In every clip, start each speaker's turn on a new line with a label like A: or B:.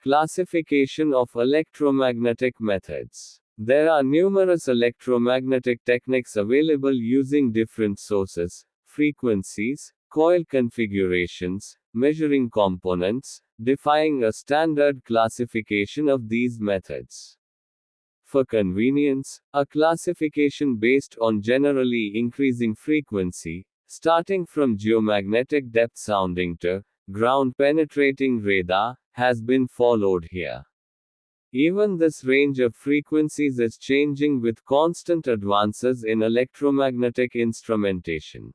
A: Classification of electromagnetic methods. There are numerous electromagnetic techniques available using different sources, frequencies, coil configurations, measuring components, defying a standard classification of these methods. For convenience, a classification based on generally increasing frequency, starting from geomagnetic depth sounding to ground penetrating radar, has been followed here. Even this range of frequencies is changing with constant advances in electromagnetic instrumentation.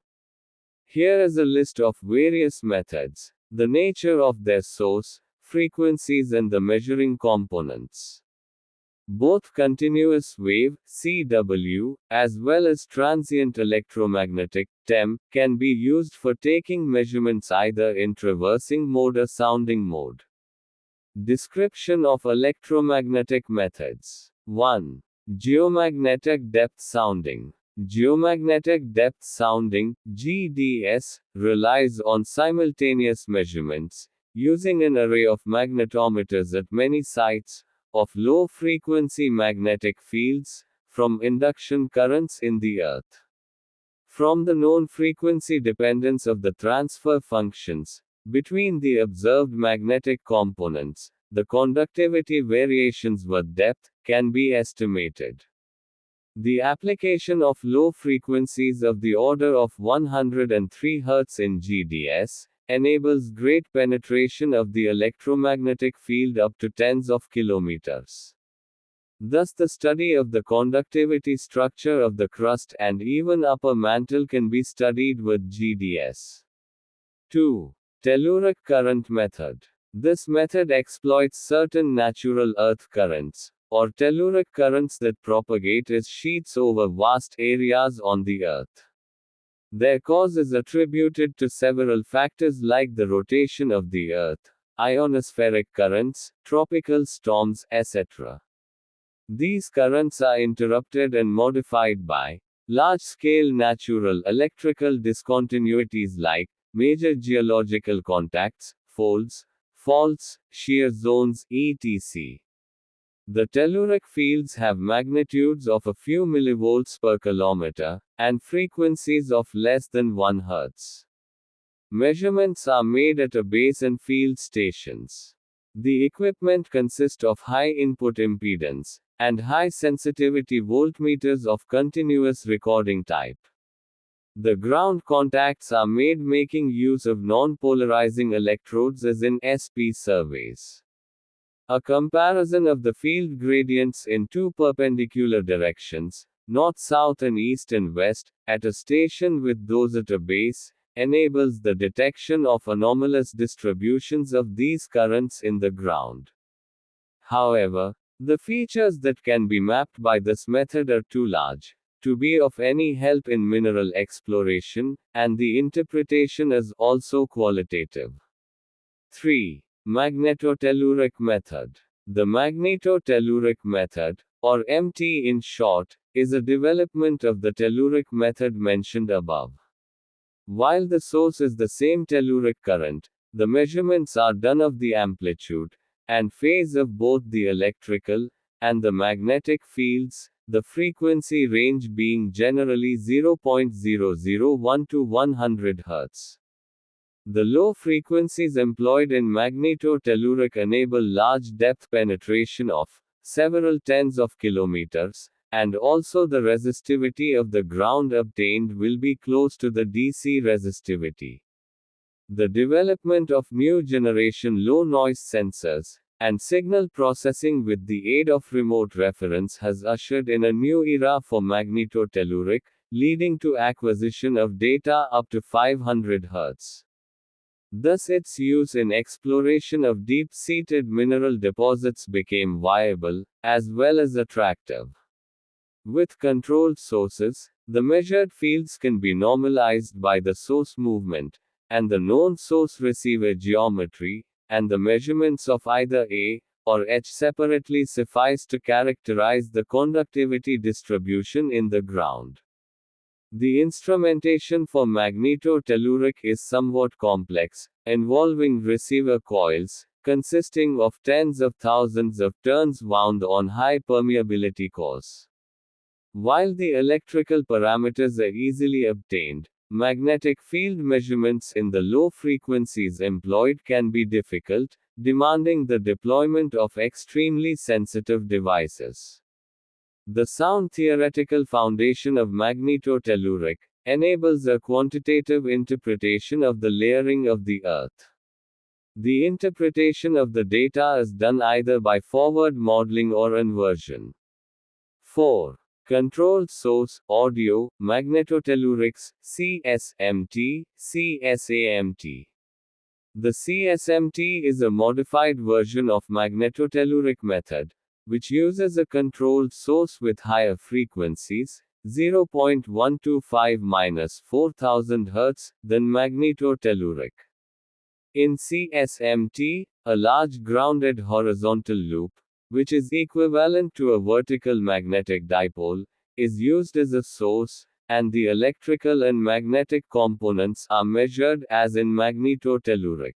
A: Here is a list of various methods, the nature of their source, frequencies, and the measuring components. Both continuous wave (CW) as well as transient electromagnetic (TEM) can be used for taking measurements either in traversing mode or sounding mode. Description of electromagnetic methods. 1. Geomagnetic depth sounding. Geomagnetic depth sounding (GDS) relies on simultaneous measurements, using an array of magnetometers at many sites, of low-frequency magnetic fields, from induction currents in the Earth. From the known frequency dependence of the transfer functions, between the observed magnetic components, the conductivity variations with depth can be estimated. The application of low frequencies of the order of 103 Hz in GDS enables great penetration of the electromagnetic field up to tens of kilometers. Thus, the study of the conductivity structure of the crust and even upper mantle can be studied with GDS. 2. Telluric current method. This method exploits certain natural earth currents, or telluric currents that propagate as sheets over vast areas on the Earth. Their cause is attributed to several factors like the rotation of the Earth, ionospheric currents, tropical storms, etc. These currents are interrupted and modified by large-scale natural electrical discontinuities like major geological contacts, folds, faults, shear zones, etc. The telluric fields have magnitudes of a few millivolts per kilometer, and frequencies of less than 1 Hz. Measurements are made at a base and field stations. The equipment consists of high input impedance, and high sensitivity voltmeters of continuous recording type. The ground contacts are made making use of non-polarizing electrodes as in SP surveys. A comparison of the field gradients in two perpendicular directions, north, south, and east and west, at a station with those at a base, enables the detection of anomalous distributions of these currents in the ground. However, the features that can be mapped by this method are too large to be of any help in mineral exploration, and the interpretation is also qualitative. 3. Magnetotelluric method. The magnetotelluric method, or MT in short, is a development of the telluric method mentioned above. While the source is the same telluric current, the measurements are done of the amplitude and phase of both the electrical and the magnetic fields, the frequency range being generally 0.001 to 100 Hz. The low frequencies employed in magnetotelluric enable large depth penetration of several tens of kilometers, and also the resistivity of the ground obtained will be close to the DC resistivity. The development of new generation low noise sensors and signal processing with the aid of remote reference has ushered in a new era for magnetotelluric, leading to acquisition of data up to 500 Hz. Thus its use in exploration of deep-seated mineral deposits became viable, as well as attractive. With controlled sources, the measured fields can be normalized by the source movement, and the known source-receiver geometry, and the measurements of either A or H separately suffice to characterize the conductivity distribution in the ground. The instrumentation for magnetotelluric is somewhat complex, involving receiver coils, consisting of tens of thousands of turns wound on high permeability cores. While the electrical parameters are easily obtained, magnetic field measurements in the low frequencies employed can be difficult, demanding the deployment of extremely sensitive devices. The sound theoretical foundation of magnetotelluric enables a quantitative interpretation of the layering of the Earth. The interpretation of the data is done either by forward modeling or inversion. 4. Controlled source, audio, magnetotellurics, CSMT, CSAMT. The CSMT is a modified version of magnetotelluric method, which uses a controlled source with higher frequencies, 0.125-4000 Hz, than magnetotelluric. In CSMT, a large grounded horizontal loop, which is equivalent to a vertical magnetic dipole, is used as a source, and the electrical and magnetic components are measured as in magnetotelluric.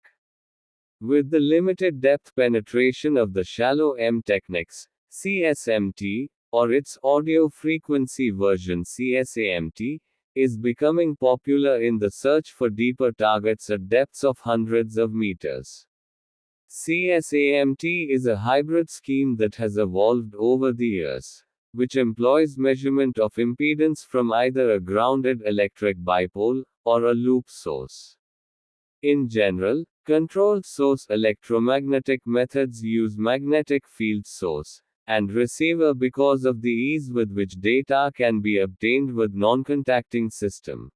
A: With the limited depth penetration of the shallow M techniques, CSMT, or its audio frequency version CSAMT, is becoming popular in the search for deeper targets at depths of hundreds of meters. CSAMT is a hybrid scheme that has evolved over the years, which employs measurement of impedance from either a grounded electric dipole or a loop source. In general, controlled source electromagnetic methods use magnetic field source and receiver because of the ease with which data can be obtained with non-contacting system.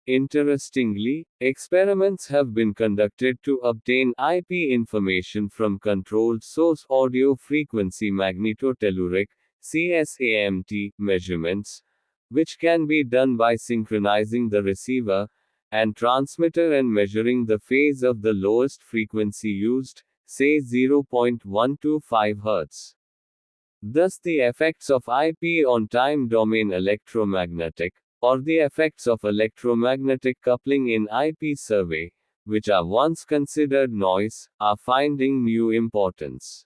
A: Interestingly, experiments have been conducted to obtain IP information from controlled source audio frequency magnetotelluric CSAMT measurements, which can be done by synchronizing the receiver and transmitter and measuring the phase of the lowest frequency used, say 0.125 Hz. Thus the effects of IP on time domain electromagnetic, or the effects of electromagnetic coupling in IP survey, which are once considered noise, are finding new importance.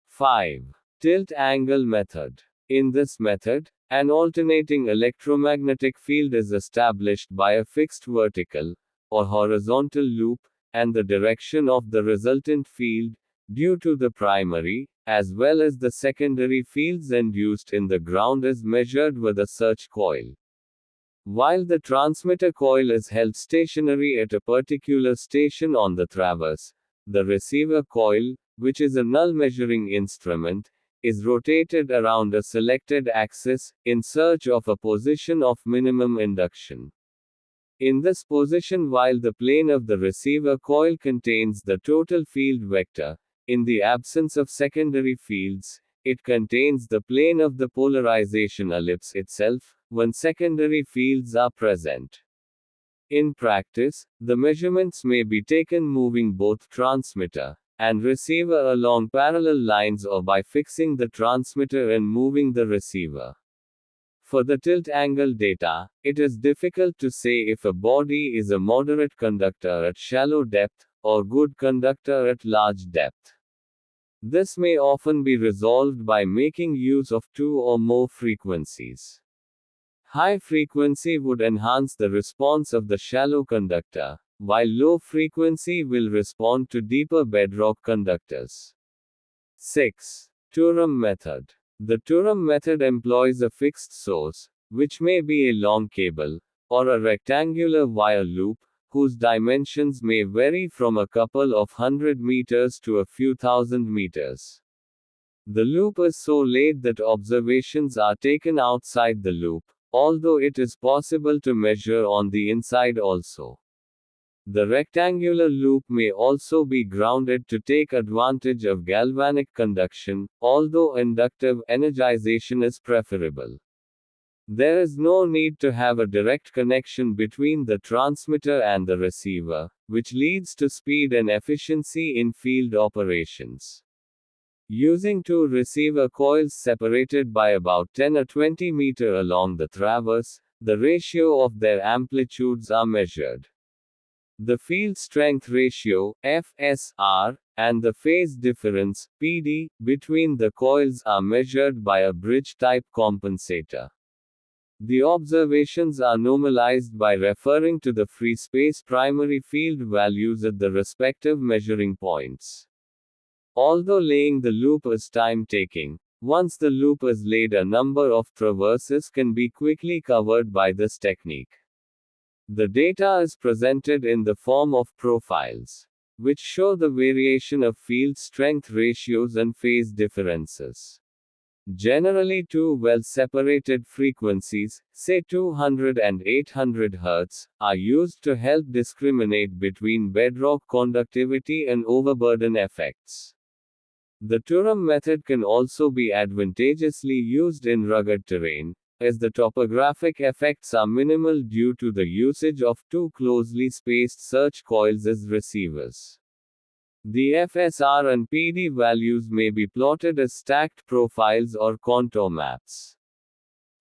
A: 5. Tilt angle method. In this method, an alternating electromagnetic field is established by a fixed vertical, or horizontal loop, and the direction of the resultant field, due to the primary, as well as the secondary fields induced in the ground is measured with a search coil. While the transmitter coil is held stationary at a particular station on the traverse, the receiver coil, which is a null measuring instrument, is rotated around a selected axis, in search of a position of minimum induction. In this position, while the plane of the receiver coil contains the total field vector, in the absence of secondary fields, it contains the plane of the polarization ellipse itself, when secondary fields are present. In practice, the measurements may be taken moving both transmitter and receiver along parallel lines or by fixing the transmitter and moving the receiver. For the tilt angle data, it is difficult to say if a body is a moderate conductor at shallow depth, or good conductor at large depth. This may often be resolved by making use of two or more frequencies. High frequency would enhance the response of the shallow conductor, while low frequency will respond to deeper bedrock conductors. 6. Turum method. The Turum method employs a fixed source, which may be a long cable, or a rectangular wire loop, whose dimensions may vary from a couple of 100 meters to a few thousand meters. The loop is so laid that observations are taken outside the loop, although it is possible to measure on the inside also. The rectangular loop may also be grounded to take advantage of galvanic conduction, although inductive energization is preferable. There is no need to have a direct connection between the transmitter and the receiver, which leads to speed and efficiency in field operations. Using two receiver coils separated by about 10 or 20 meters along the traverse, the ratio of their amplitudes are measured. The field strength ratio, FSR, and the phase difference, PD, between the coils are measured by a bridge-type compensator. The observations are normalized by referring to the free space primary field values at the respective measuring points. Although laying the loop is time-taking, once the loop is laid, a number of traverses can be quickly covered by this technique. The data is presented in the form of profiles, which show the variation of field strength ratios and phase differences. Generally, two well-separated frequencies, say 200 and 800 Hz, are used to help discriminate between bedrock conductivity and overburden effects. The Turum method can also be advantageously used in rugged terrain, as the topographic effects are minimal due to the usage of two closely spaced search coils as receivers. The FSR and PD values may be plotted as stacked profiles or contour maps.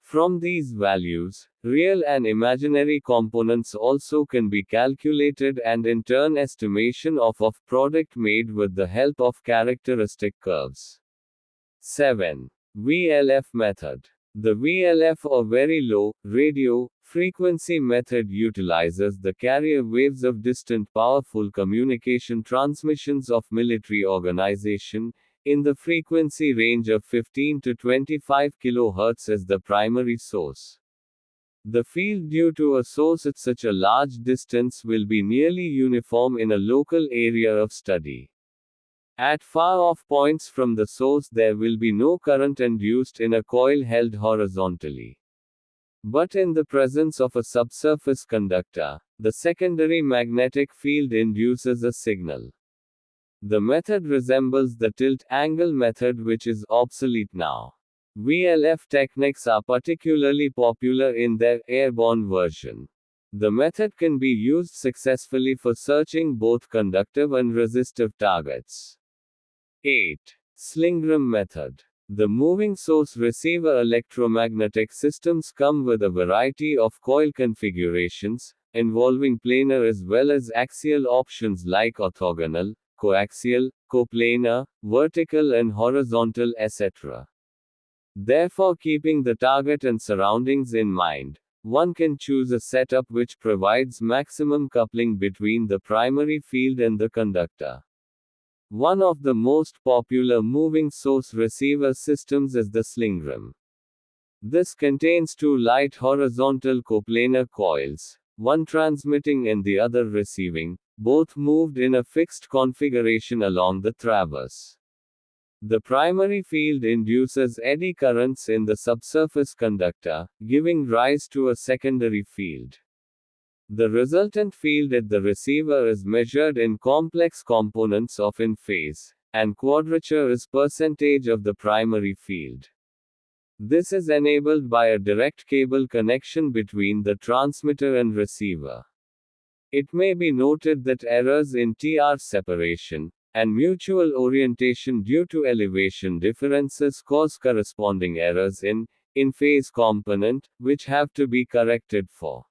A: From these values, real and imaginary components also can be calculated, and in turn estimation of product made with the help of characteristic curves. 7. VLF method. The VLF, or very low radio frequency method, utilizes the carrier waves of distant powerful communication transmissions of military organization, in the frequency range of 15 to 25 kHz as the primary source. The field due to a source at such a large distance will be nearly uniform in a local area of study. At far-off points from the source there will be no current induced in a coil held horizontally. But in the presence of a subsurface conductor, the secondary magnetic field induces a signal. The method resembles the tilt angle method, which is obsolete now. VLF techniques are particularly popular in their airborne version. The method can be used successfully for searching both conductive and resistive targets. 8. Slingram method. The moving source receiver electromagnetic systems come with a variety of coil configurations, involving planar as well as axial options like orthogonal, coaxial, coplanar, vertical and horizontal, etc. Therefore, keeping the target and surroundings in mind, one can choose a setup which provides maximum coupling between the primary field and the conductor. One of the most popular moving source receiver systems is the Slingram. This contains two light horizontal coplanar coils, one transmitting and the other receiving, both moved in a fixed configuration along the traverse. The primary field induces eddy currents in the subsurface conductor, giving rise to a secondary field. The resultant field at the receiver is measured in complex components of in phase, and quadrature is percentage of the primary field. This is enabled by a direct cable connection between the transmitter and receiver. It may be noted that errors in TR separation and mutual orientation due to elevation differences cause corresponding errors in phase component, which have to be corrected for.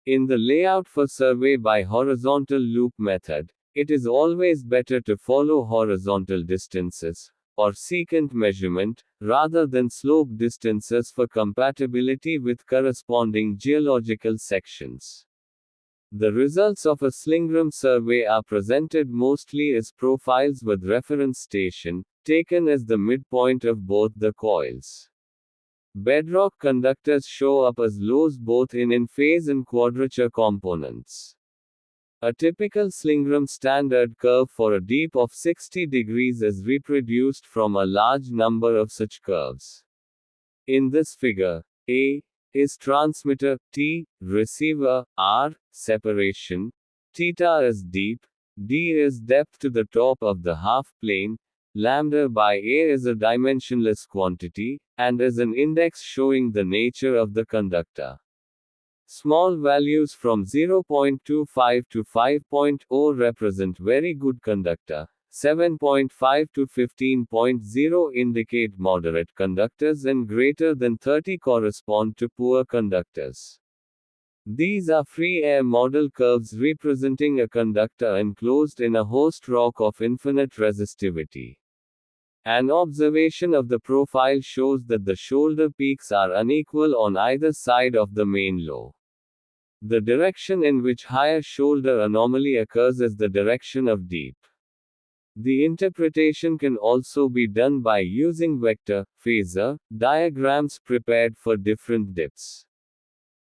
A: In the layout for survey by horizontal loop method, it is always better to follow horizontal distances, or secant measurement, rather than slope distances for compatibility with corresponding geological sections. The results of a Slingram survey are presented mostly as profiles with reference station, taken as the midpoint of both the coils. Bedrock conductors show up as lows both in phase and quadrature components. A typical Slingram standard curve for a deep of 60 degrees is reproduced from a large number of such curves. In this figure, A is transmitter, T, receiver, R, separation, theta is deep, D is depth to the top of the half plane, lambda by A is a dimensionless quantity, and is an index showing the nature of the conductor. Small values from 0.25 to 5.0 represent very good conductor, 7.5 to 15.0 indicate moderate conductors, and greater than 30 correspond to poor conductors. These are free air model curves representing a conductor enclosed in a host rock of infinite resistivity. An observation of the profile shows that the shoulder peaks are unequal on either side of the main low. The direction in which higher shoulder anomaly occurs is the direction of deep. The interpretation can also be done by using vector, phasor, diagrams prepared for different dips.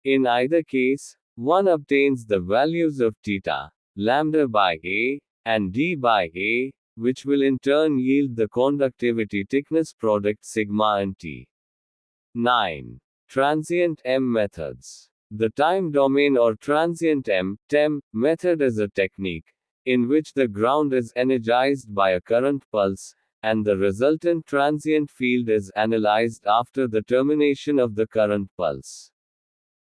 A: In either case, one obtains the values of theta, lambda by A, and d by A, which will in turn yield the conductivity thickness product sigma and T. 9. Transient M methods. The time domain or transient TEM method is a technique in which the ground is energized by a current pulse, and the resultant transient field is analyzed after the termination of the current pulse.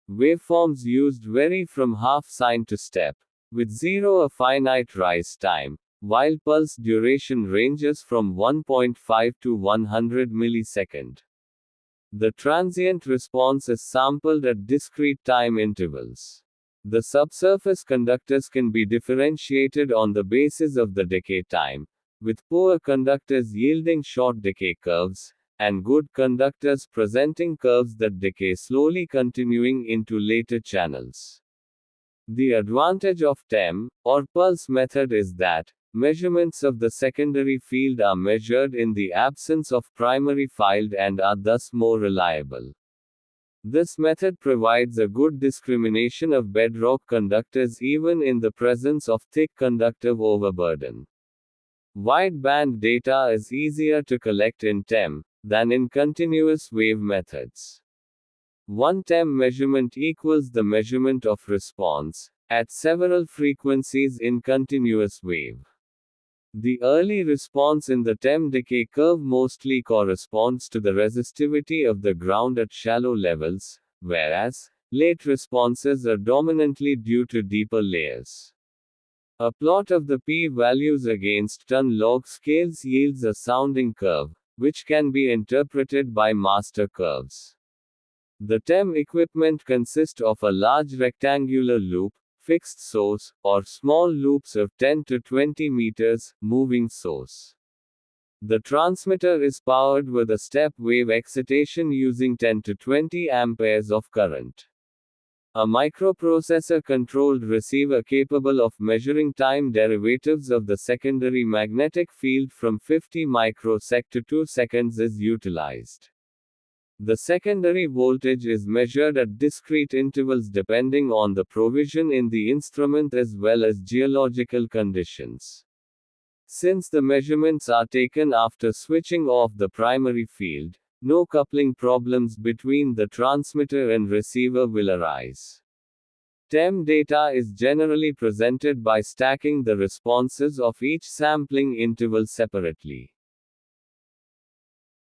A: Waveforms used vary from half sine to step, with 0 a finite rise time, while pulse duration ranges from 1.5 to 100 millisecond. The transient response is sampled at discrete time intervals. The subsurface conductors can be differentiated on the basis of the decay time, with poor conductors yielding short decay curves, and good conductors presenting curves that decay slowly continuing into later channels. The advantage of TEM, or pulse method, is that measurements of the secondary field are measured in the absence of primary field and are thus more reliable. This method provides a good discrimination of bedrock conductors even in the presence of thick conductive overburden. Wideband data is easier to collect in TEM than in continuous wave methods. One TEM measurement equals the measurement of response at several frequencies in continuous wave. The early response in the TEM decay curve mostly corresponds to the resistivity of the ground at shallow levels, whereas late responses are dominantly due to deeper layers. A plot of the p-values against ton log scales yields a sounding curve, which can be interpreted by master curves. The TEM equipment consists of a large rectangular loop, fixed source, or small loops of 10 to 20 meters, moving source. The transmitter is powered with a step wave excitation using 10 to 20 amperes of current. A microprocessor-controlled receiver capable of measuring time derivatives of the secondary magnetic field from 50 microsec to 2 seconds is utilized. The secondary voltage is measured at discrete intervals depending on the provision in the instrument as well as geological conditions. Since the measurements are taken after switching off the primary field, no coupling problems between the transmitter and receiver will arise. TEM data is generally presented by stacking the responses of each sampling interval separately.